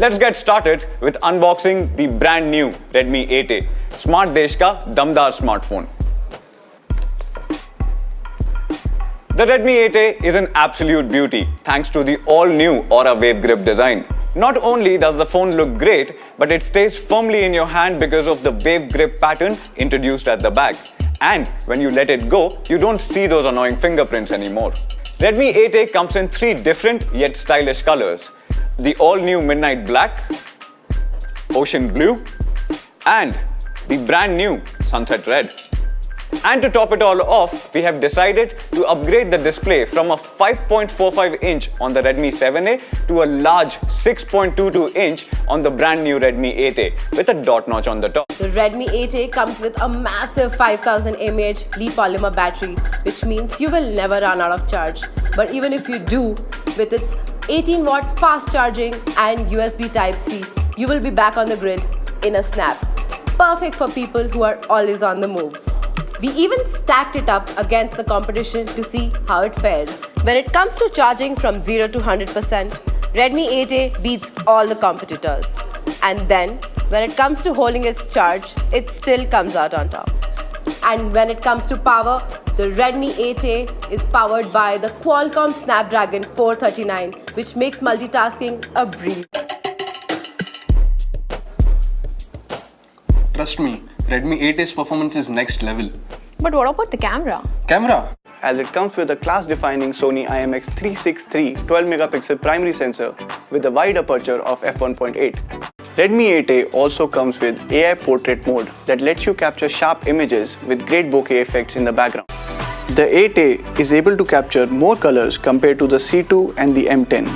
Let's get started with unboxing the brand new Redmi 8A, Smart Desh ka Dumdaar smartphone. The Redmi 8A is an absolute beauty thanks to the all-new Aura Wave Grip design. Not only does the phone look great, but it stays firmly in your hand because of the wave grip pattern introduced at the back. And when you let it go, you don't see those annoying fingerprints anymore. Redmi 8A comes in 3 different yet stylish colors: the all-new Midnight Black, Ocean Blue, and the brand new Sunset Red. And to top it all off, we have decided to upgrade the display from a 5.45-inch on the Redmi 7A to a large 6.22-inch on the brand new Redmi 8A with a dot notch on the top. The Redmi 8A comes with a massive 5000 mAh Li-polymer battery, which means you will never run out of charge. But even if you do, with its 18-watt fast charging and USB Type-C, you will be back on the grid in a snap. Perfect for people who are always on the move. We even stacked it up against the competition to see how it fares. When it comes to charging from 0 to 100%, Redmi 8A beats all the competitors. And then, when it comes to holding its charge, it still comes out on top. And when it comes to power, the Redmi 8A is powered by the Qualcomm Snapdragon 439, which makes multitasking a breeze. Trust me, Redmi 8A's performance is next level. But what about the camera? Camera? As it comes with a class-defining Sony IMX363 12-megapixel primary sensor with a wide aperture of f1.8. Redmi 8A also comes with AI portrait mode that lets you capture sharp images with great bokeh effects in the background. The 8A is able to capture more colors compared to the C2 and the M10.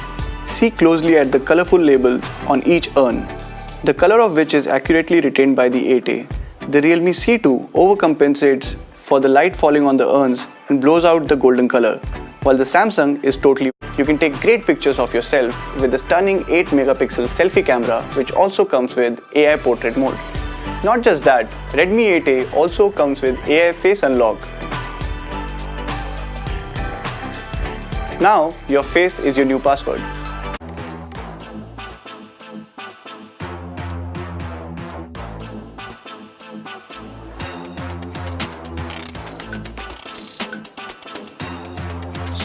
See closely at the colorful labels on each urn, the color of which is accurately retained by the 8A. The Realme C2 overcompensates for the light falling on the urns and blows out the golden color, while the Samsung is totally. You can take great pictures of yourself with the stunning 8-megapixel selfie camera, which also comes with AI portrait mode. Not just that, Redmi 8A also comes with AI face unlock. Now, your face is your new password.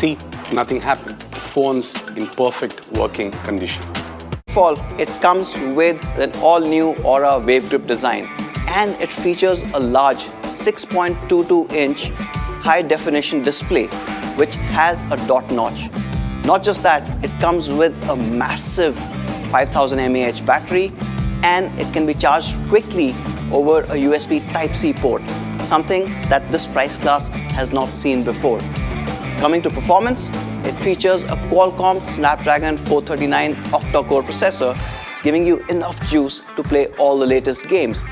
See, nothing happened. The phone's in perfect working condition. First of all, it comes with an all-new Aura Wave Grip design, and it features a large 6.22-inch high-definition display which has a dot notch. Not just that, it comes with a massive 5000 mAh battery, and it can be charged quickly over a USB Type-C port, something that this price class has not seen before. Coming to performance, it features a Qualcomm Snapdragon 439 octa-core processor, giving you enough juice to play all the latest games.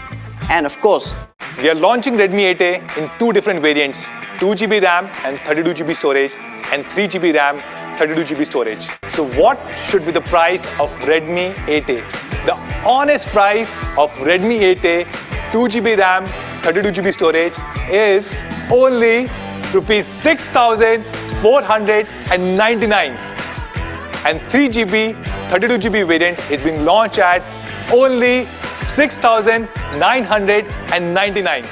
And of course, we are launching Redmi 8A in 2 different variants: 2GB RAM and 32GB storage, and 3GB RAM, 32GB storage. So what should be the price of Redmi 8A? The honest price of Redmi 8A 2GB RAM, 32GB storage is only Rupees 6,499, and 3GB 32GB variant is being launched at only 6,999.